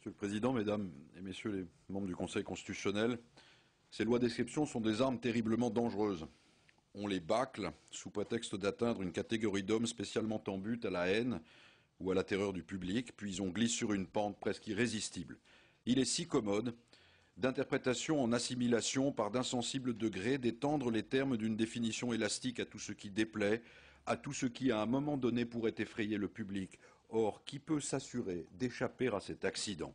Monsieur le Président, Mesdames et Messieurs les membres du Conseil constitutionnel, ces lois d'exception sont des armes terriblement dangereuses. On les bâcle sous prétexte d'atteindre une catégorie d'hommes spécialement en butte à la haine ou à la terreur du public, puis on glisse sur une pente presque irrésistible. Il est si commode, d'interprétation en assimilation par d'insensibles degrés, d'étendre les termes d'une définition élastique à tout ce qui déplaît, à tout ce qui, à un moment donné, pourrait effrayer le public. Or, qui peut s'assurer d'échapper à cet accident?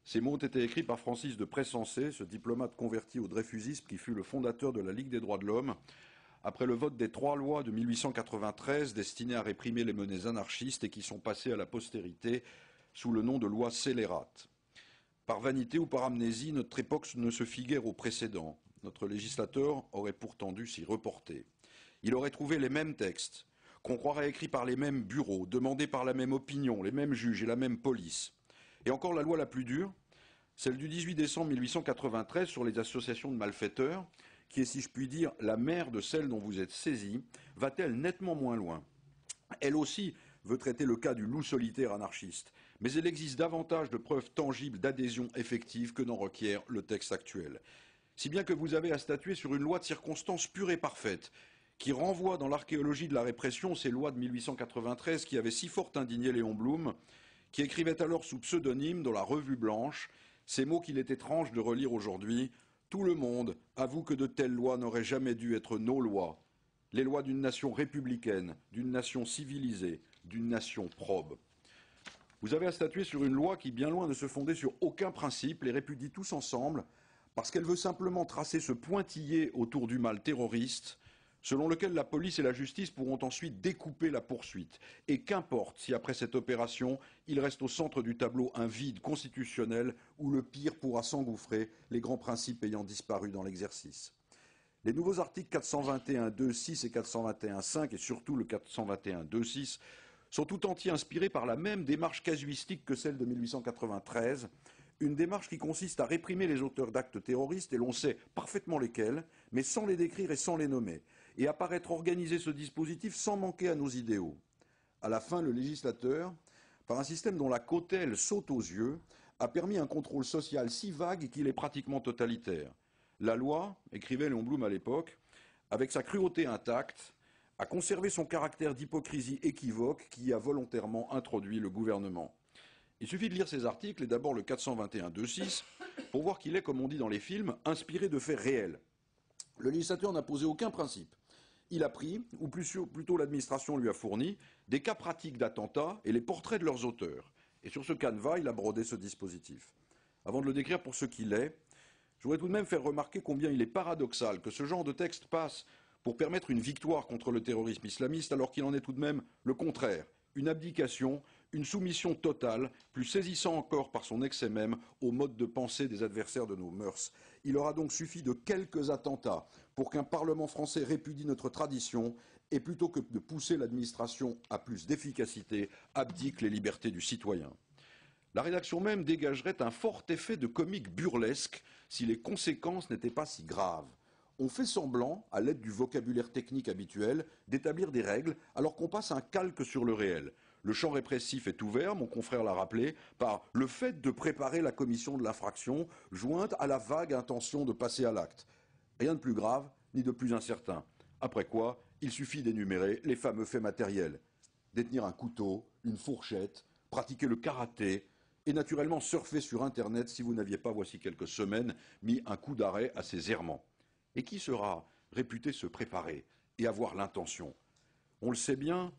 Ces mots ont été écrits par Francis de Pressensé, ce diplomate converti au dreyfusisme qui fut le fondateur de la Ligue des droits de l'homme, après le vote des 3 lois de 1893 destinées à réprimer les menées anarchistes et qui sont passées à la postérité sous le nom de lois scélérates. Par vanité ou par amnésie, notre époque ne se fit guère au précédent. Notre législateur aurait pourtant dû s'y reporter. Il aurait trouvé les mêmes textes, qu'on croirait écrits par les mêmes bureaux, demandés par la même opinion, les mêmes juges et la même police. Et encore la loi la plus dure, celle du 18 décembre 1893 sur les associations de malfaiteurs, qui est, si je puis dire, la mère de celle dont vous êtes saisis, va-t-elle nettement moins loin? Elle aussi veut traiter le cas du loup solitaire anarchiste, mais elle existe davantage de preuves tangibles d'adhésion effective que n'en requiert le texte actuel. Si bien que vous avez à statuer sur une loi de circonstance pure et parfaite, qui renvoie dans l'archéologie de la répression ces lois de 1893 qui avaient si fort indigné Léon Blum, qui écrivait alors sous pseudonyme dans la Revue Blanche ces mots qu'il est étrange de relire aujourd'hui. Tout le monde avoue que de telles lois n'auraient jamais dû être nos lois, les lois d'une nation républicaine, d'une nation civilisée, d'une nation probe. Vous avez à statuer sur une loi qui, bien loin de se fonder sur aucun principe, les répudie tous ensemble, parce qu'elle veut simplement tracer ce pointillé autour du mal terroriste, selon lequel la police et la justice pourront ensuite découper la poursuite. Et qu'importe si, après cette opération, il reste au centre du tableau un vide constitutionnel où le pire pourra s'engouffrer, les grands principes ayant disparu dans l'exercice. Les nouveaux articles 421.2.6 et 421.5, et surtout le 421.2.6, sont tout entiers inspirés par la même démarche casuistique que celle de 1893, une démarche qui consiste à réprimer les auteurs d'actes terroristes, et l'on sait parfaitement lesquels, mais sans les décrire et sans les nommer, et à paraître organiser ce dispositif sans manquer à nos idéaux. À la fin, le législateur, par un système dont la cautèle saute aux yeux, a permis un contrôle social si vague qu'il est pratiquement totalitaire. La loi, écrivait Léon Blum à l'époque, avec sa cruauté intacte, a conservé son caractère d'hypocrisie équivoque qui y a volontairement introduit le gouvernement. Il suffit de lire ces articles, et d'abord le 421.2.6, pour voir qu'il est, comme on dit dans les films, inspiré de faits réels. Le législateur n'a posé aucun principe. Il a pris, ou plutôt l'administration lui a fourni, des cas pratiques d'attentats et les portraits de leurs auteurs. Et sur ce canevas, il a brodé ce dispositif. Avant de le décrire pour ce qu'il est, je voudrais tout de même faire remarquer combien il est paradoxal que ce genre de texte passe pour permettre une victoire contre le terrorisme islamiste, alors qu'il en est tout de même le contraire. Une abdication, une soumission totale, plus saisissant encore par son excès même au mode de pensée des adversaires de nos mœurs. Il aura donc suffi de quelques attentats pour qu'un Parlement français répudie notre tradition et, plutôt que de pousser l'administration à plus d'efficacité, abdique les libertés du citoyen. La rédaction même dégagerait un fort effet de comique burlesque si les conséquences n'étaient pas si graves. On fait semblant, à l'aide du vocabulaire technique habituel, d'établir des règles alors qu'on passe un calque sur le réel. Le champ répressif est ouvert, mon confrère l'a rappelé, par le fait de préparer la commission de l'infraction, jointe à la vague intention de passer à l'acte. Rien de plus grave, ni de plus incertain. Après quoi, il suffit d'énumérer les fameux faits matériels. Détenir un couteau, une fourchette, pratiquer le karaté, et naturellement surfer sur Internet si vous n'aviez pas, voici quelques semaines, mis un coup d'arrêt à ces errements. Et qui sera réputé se préparer et avoir l'intention? On le sait bien,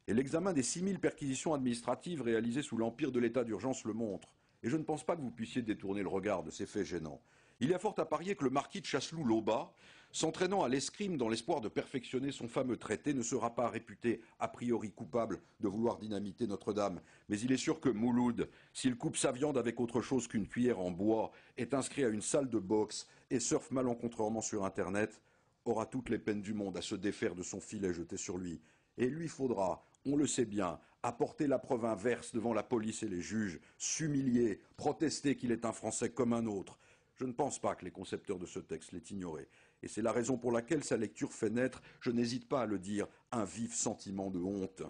et l'examen des 6000 perquisitions administratives réalisées sous l'empire de l'état d'urgence le montre, et je ne pense pas que vous puissiez détourner le regard de ces faits gênants. Il y a fort à parier que le marquis de Chasseloup-Laubat, s'entraînant à l'escrime dans l'espoir de perfectionner son fameux traité, ne sera pas réputé a priori coupable de vouloir dynamiter Notre-Dame. Mais il est sûr que Mouloud, s'il coupe sa viande avec autre chose qu'une cuillère en bois, est inscrit à une salle de boxe et surfe malencontreusement sur Internet, aura toutes les peines du monde à se défaire de son filet jeté sur lui. Et il lui faudra, on le sait bien, apporter la preuve inverse devant la police et les juges, s'humilier, protester qu'il est un Français comme un autre. Je ne pense pas que les concepteurs de ce texte l'aient ignoré. Et c'est la raison pour laquelle sa lecture fait naître, je n'hésite pas à le dire, un vif sentiment de honte.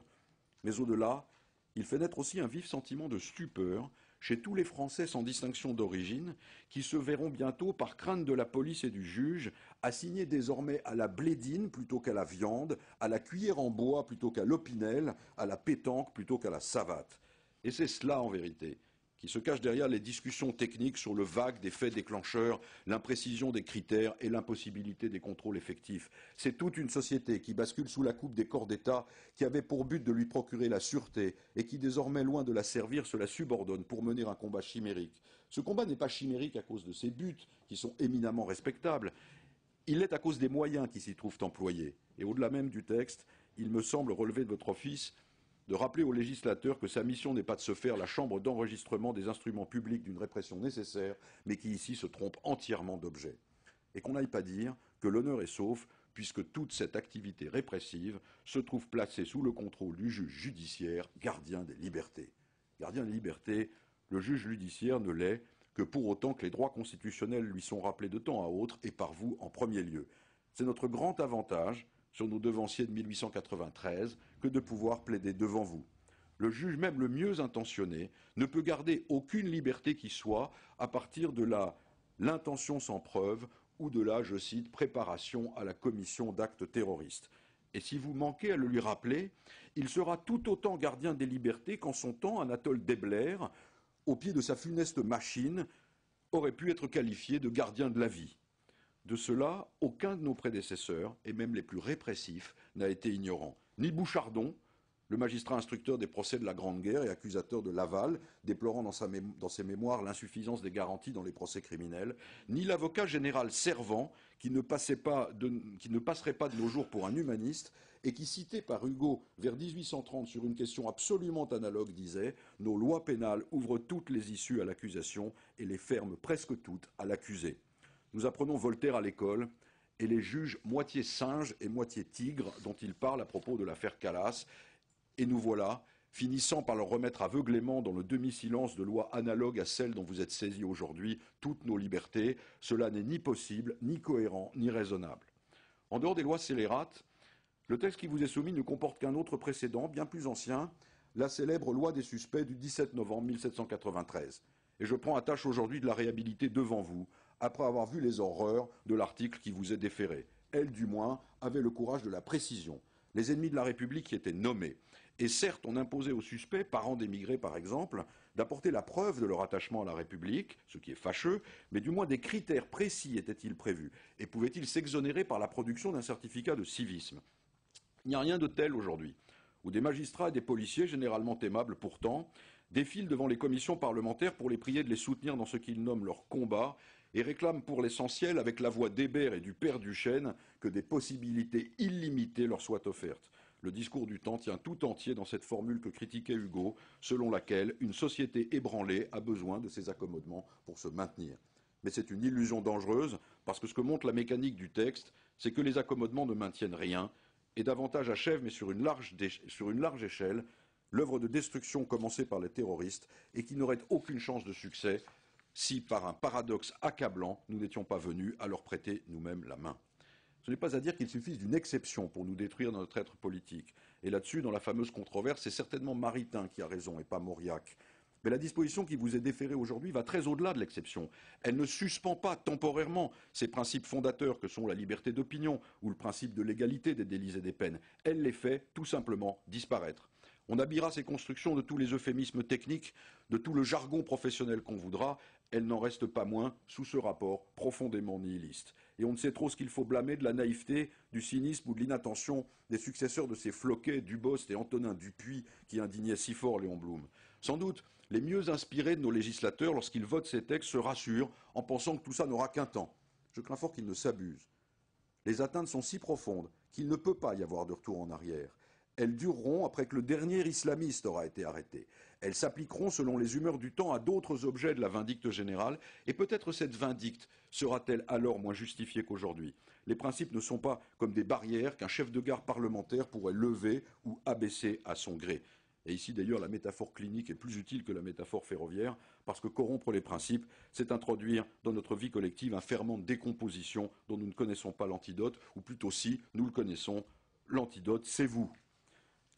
Mais au-delà, il fait naître aussi un vif sentiment de stupeur, chez tous les Français sans distinction d'origine, qui se verront bientôt, par crainte de la police et du juge, assigner désormais à la blédine plutôt qu'à la viande, à la cuillère en bois plutôt qu'à l'opinel, à la pétanque plutôt qu'à la savate. Et c'est cela, en vérité, qui se cache derrière les discussions techniques sur le vague des faits déclencheurs, l'imprécision des critères et l'impossibilité des contrôles effectifs. C'est toute une société qui bascule sous la coupe des corps d'État qui avait pour but de lui procurer la sûreté et qui, désormais loin de la servir, se la subordonne pour mener un combat chimérique. Ce combat n'est pas chimérique à cause de ses buts, qui sont éminemment respectables. Il l'est à cause des moyens qui s'y trouvent employés. Et au-delà même du texte, il me semble relever de votre office de rappeler au législateur que sa mission n'est pas de se faire la chambre d'enregistrement des instruments publics d'une répression nécessaire, mais qui ici se trompe entièrement d'objet. Et qu'on n'aille pas dire que l'honneur est sauf, puisque toute cette activité répressive se trouve placée sous le contrôle du juge judiciaire, gardien des libertés. Gardien des libertés, le juge judiciaire ne l'est que pour autant que les droits constitutionnels lui sont rappelés de temps à autre, et par vous en premier lieu. C'est notre grand avantage sur nos devanciers de 1893 que de pouvoir plaider devant vous. Le juge, même le mieux intentionné, ne peut garder aucune liberté qui soit à partir de l'intention sans preuve ou de la, je cite, préparation à la commission d'actes terroristes. Et si vous manquez à le lui rappeler, il sera tout autant gardien des libertés qu'en son temps Anatole Debler, au pied de sa funeste machine, aurait pu être qualifié de gardien de la vie. De cela, aucun de nos prédécesseurs, et même les plus répressifs, n'a été ignorant. Ni Bouchardon, le magistrat instructeur des procès de la Grande Guerre et accusateur de Laval, déplorant dans ses mémoires l'insuffisance des garanties dans les procès criminels, ni l'avocat général Servan, qui ne passerait pas de nos jours pour un humaniste, et qui, cité par Hugo vers 1830 sur une question absolument analogue, disait « Nos lois pénales ouvrent toutes les issues à l'accusation et les ferment presque toutes à l'accusé ». Nous apprenons Voltaire à l'école et les juges moitié singes et moitié tigres dont il parle à propos de l'affaire Calas. Et nous voilà, finissant par leur remettre aveuglément dans le demi-silence de lois analogues à celles dont vous êtes saisis aujourd'hui toutes nos libertés. Cela n'est ni possible, ni cohérent, ni raisonnable. En dehors des lois scélérates, le texte qui vous est soumis ne comporte qu'un autre précédent, bien plus ancien, la célèbre loi des suspects du 17 novembre 1793. Et je prends à tâche aujourd'hui de la réhabiliter devant vous, après avoir vu les horreurs de l'article qui vous est déféré. Elle, du moins, avait le courage de la précision. Les ennemis de la République y étaient nommés. Et certes, on imposait aux suspects, parents d'émigrés par exemple, d'apporter la preuve de leur attachement à la République, ce qui est fâcheux, mais du moins des critères précis étaient-ils prévus, et pouvaient-ils s'exonérer par la production d'un certificat de civisme. Il n'y a rien de tel aujourd'hui, où des magistrats et des policiers, généralement aimables pourtant, défilent devant les commissions parlementaires pour les prier de les soutenir dans ce qu'ils nomment leur combat, et réclament pour l'essentiel, avec la voix d'Hébert et du père Duchesne, que des possibilités illimitées leur soient offertes. Le discours du temps tient tout entier dans cette formule que critiquait Hugo, selon laquelle une société ébranlée a besoin de ces accommodements pour se maintenir. Mais c'est une illusion dangereuse, parce que ce que montre la mécanique du texte, c'est que les accommodements ne maintiennent rien, et davantage achèvent, mais sur une large échelle, l'œuvre de destruction commencée par les terroristes, et qui n'aurait aucune chance de succès si, par un paradoxe accablant, nous n'étions pas venus à leur prêter nous-mêmes la main. Ce n'est pas à dire qu'il suffise d'une exception pour nous détruire notre être politique. Et là-dessus, dans la fameuse controverse, c'est certainement Maritain qui a raison et pas Mauriac. Mais la disposition qui vous est déférée aujourd'hui va très au-delà de l'exception. Elle ne suspend pas temporairement ces principes fondateurs que sont la liberté d'opinion ou le principe de l'égalité des délits et des peines. Elle les fait tout simplement disparaître. On habillera ces constructions de tous les euphémismes techniques, de tout le jargon professionnel qu'on voudra, elles n'en restent pas moins, sous ce rapport, profondément nihiliste. Et on ne sait trop ce qu'il faut blâmer de la naïveté, du cynisme ou de l'inattention des successeurs de ces Floquet, Dubost et Antonin Dupuis qui indignaient si fort Léon Blum. Sans doute, les mieux inspirés de nos législateurs, lorsqu'ils votent ces textes, se rassurent en pensant que tout ça n'aura qu'un temps. Je crains fort qu'ils ne s'abusent. Les atteintes sont si profondes qu'il ne peut pas y avoir de retour en arrière. Elles dureront après que le dernier islamiste aura été arrêté. Elles s'appliqueront selon les humeurs du temps à d'autres objets de la vindicte générale, et peut-être cette vindicte sera-t-elle alors moins justifiée qu'aujourd'hui. Les principes ne sont pas comme des barrières qu'un chef de gare parlementaire pourrait lever ou abaisser à son gré. Et ici d'ailleurs la métaphore clinique est plus utile que la métaphore ferroviaire, parce que corrompre les principes, c'est introduire dans notre vie collective un ferment de décomposition dont nous ne connaissons pas l'antidote, ou plutôt si nous le connaissons, l'antidote c'est vous.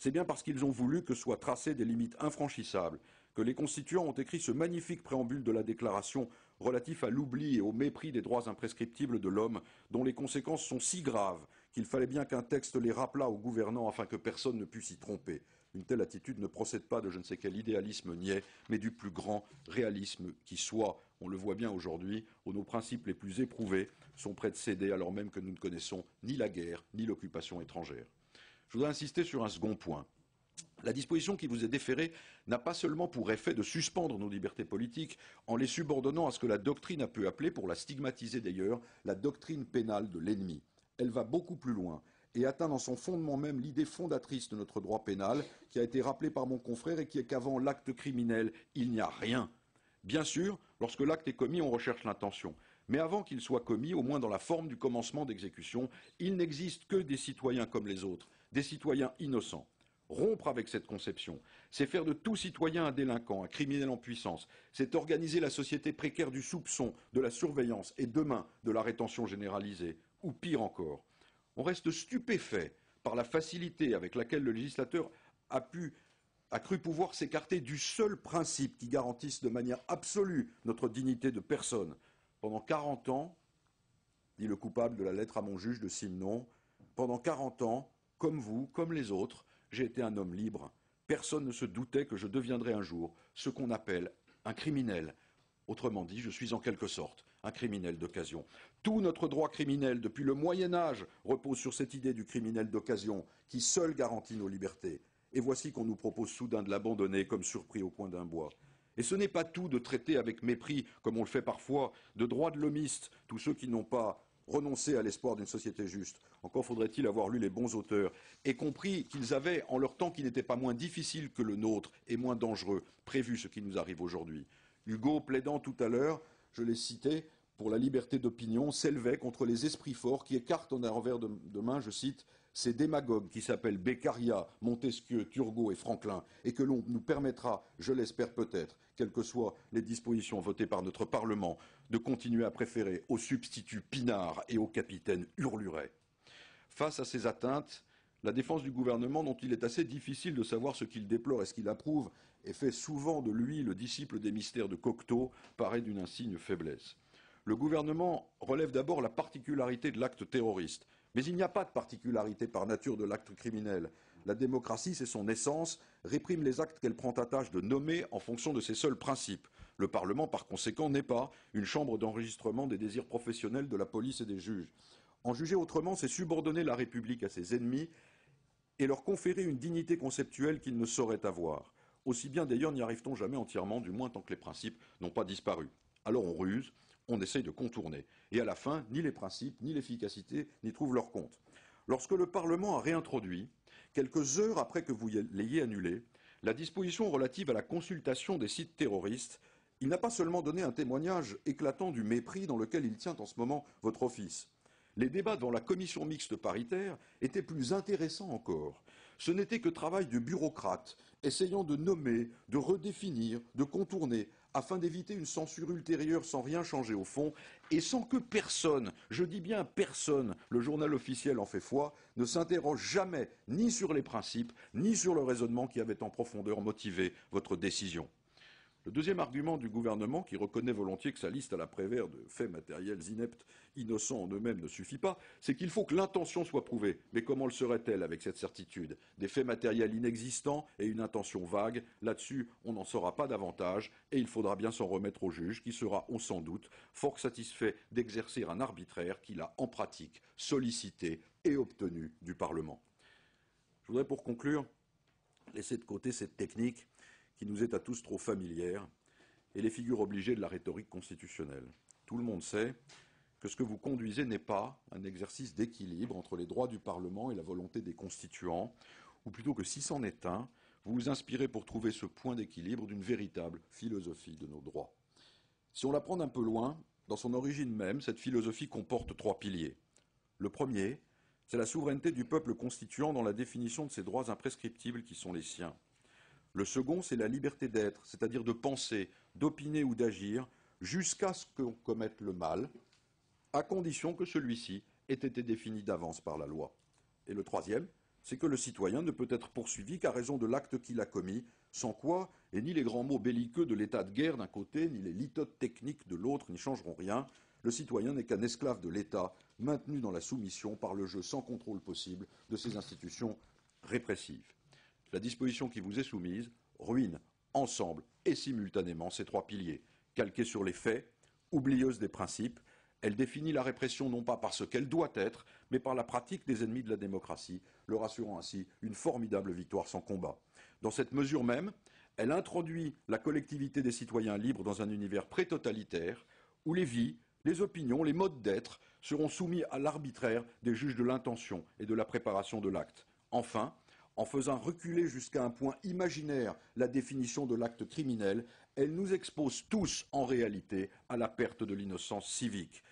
C'est bien parce qu'ils ont voulu que soient tracées des limites infranchissables que les constituants ont écrit ce magnifique préambule de la Déclaration relatif à l'oubli et au mépris des droits imprescriptibles de l'homme, dont les conséquences sont si graves qu'il fallait bien qu'un texte les rappelât aux gouvernants afin que personne ne pût s'y tromper. Une telle attitude ne procède pas de je ne sais quel idéalisme niais, mais du plus grand réalisme qui soit. On le voit bien aujourd'hui, où nos principes les plus éprouvés sont prêts de céder alors même que nous ne connaissons ni la guerre, ni l'occupation étrangère. Je voudrais insister sur un second point. La disposition qui vous est déférée n'a pas seulement pour effet de suspendre nos libertés politiques en les subordonnant à ce que la doctrine a pu appeler, pour la stigmatiser d'ailleurs, la doctrine pénale de l'ennemi. Elle va beaucoup plus loin et atteint dans son fondement même l'idée fondatrice de notre droit pénal, qui a été rappelée par mon confrère et qui est qu'avant l'acte criminel, il n'y a rien. Bien sûr, lorsque l'acte est commis, on recherche l'intention. Mais avant qu'il soit commis, au moins dans la forme du commencement d'exécution, il n'existe que des citoyens comme les autres, des citoyens innocents. Rompre avec cette conception, c'est faire de tout citoyen un délinquant, un criminel en puissance, c'est organiser la société précaire du soupçon, de la surveillance et demain de la rétention généralisée, ou pire encore. On reste stupéfait par la facilité avec laquelle le législateur a cru pouvoir s'écarter du seul principe qui garantisse de manière absolue notre dignité de personne. Pendant 40 ans, dit le coupable de la lettre à mon juge de Simon, pendant 40 ans, comme vous, comme les autres, j'ai été un homme libre. Personne ne se doutait que je deviendrais un jour ce qu'on appelle un criminel. Autrement dit, je suis en quelque sorte un criminel d'occasion. Tout notre droit criminel, depuis le Moyen Âge, repose sur cette idée du criminel d'occasion, qui seul garantit nos libertés. Et voici qu'on nous propose soudain de l'abandonner comme surpris au coin d'un bois. Et ce n'est pas tout de traiter avec mépris, comme on le fait parfois, de droits de l'homiste, tous ceux qui n'ont pas renoncé à l'espoir d'une société juste. Encore faudrait-il avoir lu les bons auteurs et compris qu'ils avaient, en leur temps qui n'était pas moins difficile que le nôtre et moins dangereux, prévu ce qui nous arrive aujourd'hui. Hugo, plaidant tout à l'heure, je l'ai cité, pour la liberté d'opinion, s'élevait contre les esprits forts qui écartent en un revers de main, je cite, ces démagogues qui s'appellent Beccaria, Montesquieu, Turgot et Franklin, et que l'on nous permettra, je l'espère peut-être, quelles que soient les dispositions votées par notre Parlement, de continuer à préférer aux substituts Pinard et aux capitaines Hurluret. Face à ces atteintes, la défense du gouvernement, dont il est assez difficile de savoir ce qu'il déplore et ce qu'il approuve, et fait souvent de lui le disciple des mystères de Cocteau, paraît d'une insigne faiblesse. Le gouvernement relève d'abord la particularité de l'acte terroriste. Mais il n'y a pas de particularité par nature de l'acte criminel. La démocratie, c'est son essence, réprime les actes qu'elle prend à tâche de nommer en fonction de ses seuls principes. Le Parlement, par conséquent, n'est pas une chambre d'enregistrement des désirs professionnels de la police et des juges. En juger autrement, c'est subordonner la République à ses ennemis et leur conférer une dignité conceptuelle qu'ils ne sauraient avoir. Aussi bien d'ailleurs n'y arrive-t-on jamais entièrement, du moins tant que les principes n'ont pas disparu. Alors on ruse, on essaye de contourner. Et à la fin, ni les principes, ni l'efficacité n'y trouvent leur compte. Lorsque le Parlement a réintroduit, quelques heures après que vous l'ayez annulé, la disposition relative à la consultation des sites terroristes, il n'a pas seulement donné un témoignage éclatant du mépris dans lequel il tient en ce moment votre office. Les débats devant la commission mixte paritaire étaient plus intéressants encore. Ce n'était que travail de bureaucrates, essayant de nommer, de redéfinir, de contourner, afin d'éviter une censure ultérieure sans rien changer au fond, et sans que personne, je dis bien personne, le journal officiel en fait foi, ne s'interroge jamais ni sur les principes, ni sur le raisonnement qui avait en profondeur motivé votre décision. Le deuxième argument du gouvernement, qui reconnaît volontiers que sa liste à la Prévert de faits matériels ineptes, innocents en eux-mêmes, ne suffit pas, c'est qu'il faut que l'intention soit prouvée. Mais comment le serait-elle avec cette certitude? Des faits matériels inexistants et une intention vague, là-dessus, on n'en saura pas davantage, et il faudra bien s'en remettre au juge, qui sera, on s'en doute, fort satisfait d'exercer un arbitraire qu'il a, en pratique, sollicité et obtenu du Parlement. Je voudrais, pour conclure, laisser de côté cette technique qui nous est à tous trop familière, et les figures obligées de la rhétorique constitutionnelle. Tout le monde sait que ce que vous conduisez n'est pas un exercice d'équilibre entre les droits du Parlement et la volonté des constituants, ou plutôt que si c'en est un, vous vous inspirez pour trouver ce point d'équilibre d'une véritable philosophie de nos droits. Si on la prend un peu loin, dans son origine même, cette philosophie comporte trois piliers. Le premier, c'est la souveraineté du peuple constituant dans la définition de ses droits imprescriptibles qui sont les siens. Le second, c'est la liberté d'être, c'est-à-dire de penser, d'opiner ou d'agir, jusqu'à ce qu'on commette le mal, à condition que celui-ci ait été défini d'avance par la loi. Et le troisième, c'est que le citoyen ne peut être poursuivi qu'à raison de l'acte qu'il a commis, sans quoi, et ni les grands mots belliqueux de l'état de guerre d'un côté, ni les litotes techniques de l'autre n'y changeront rien, le citoyen n'est qu'un esclave de l'État, maintenu dans la soumission par le jeu sans contrôle possible de ses institutions répressives. La disposition qui vous est soumise ruine ensemble et simultanément ces trois piliers. Calquée sur les faits, oublieuse des principes, elle définit la répression non pas par ce qu'elle doit être, mais par la pratique des ennemis de la démocratie, leur assurant ainsi une formidable victoire sans combat. Dans cette mesure même, elle introduit la collectivité des citoyens libres dans un univers pré-totalitaire où les vies, les opinions, les modes d'être seront soumis à l'arbitraire des juges de l'intention et de la préparation de l'acte. Enfin, en faisant reculer jusqu'à un point imaginaire la définition de l'acte criminel, elle nous expose tous, en réalité, à la perte de l'innocence civique.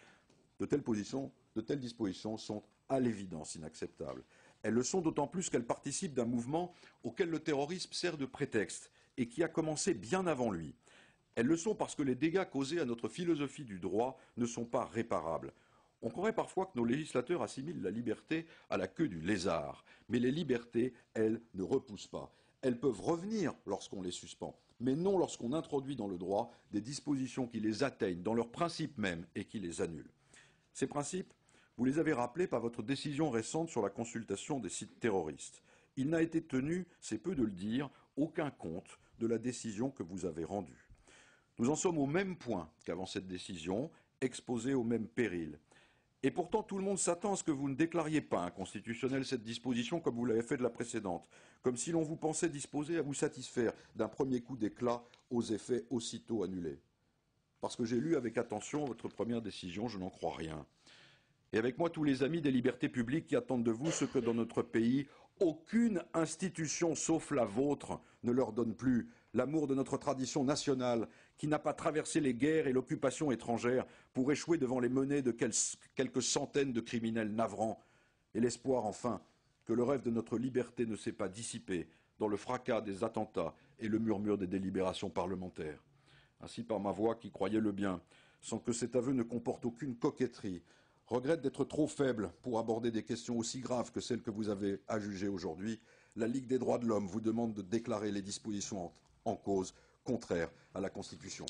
De telles dispositions sont à l'évidence inacceptables. Elles le sont d'autant plus qu'elles participent d'un mouvement auquel le terrorisme sert de prétexte et qui a commencé bien avant lui. Elles le sont parce que les dégâts causés à notre philosophie du droit ne sont pas réparables. On croirait parfois que nos législateurs assimilent la liberté à la queue du lézard. Mais les libertés, elles, ne repoussent pas. Elles peuvent revenir lorsqu'on les suspend, mais non lorsqu'on introduit dans le droit des dispositions qui les atteignent dans leurs principes mêmes et qui les annulent. Ces principes, vous les avez rappelés par votre décision récente sur la consultation des sites terroristes. Il n'a été tenu, c'est peu de le dire, aucun compte de la décision que vous avez rendue. Nous en sommes au même point qu'avant cette décision, exposés au même péril. Et pourtant, tout le monde s'attend à ce que vous ne déclariez pas inconstitutionnelle cette disposition comme vous l'avez fait de la précédente, comme si l'on vous pensait disposé à vous satisfaire d'un premier coup d'éclat aux effets aussitôt annulés. Parce que j'ai lu avec attention votre première décision, je n'en crois rien. Et avec moi tous les amis des libertés publiques qui attendent de vous ce que dans notre pays, aucune institution sauf la vôtre ne leur donne plus, l'amour de notre tradition nationale qui n'a pas traversé les guerres et l'occupation étrangère pour échouer devant les menées de quelques centaines de criminels navrants, et l'espoir enfin que le rêve de notre liberté ne s'est pas dissipé dans le fracas des attentats et le murmure des délibérations parlementaires. Ainsi par ma voix qui croyait le bien, sans que cet aveu ne comporte aucune coquetterie, regrette d'être trop faible pour aborder des questions aussi graves que celles que vous avez à juger aujourd'hui, la Ligue des droits de l'homme vous demande de déclarer les dispositions en cause contraires à la Constitution.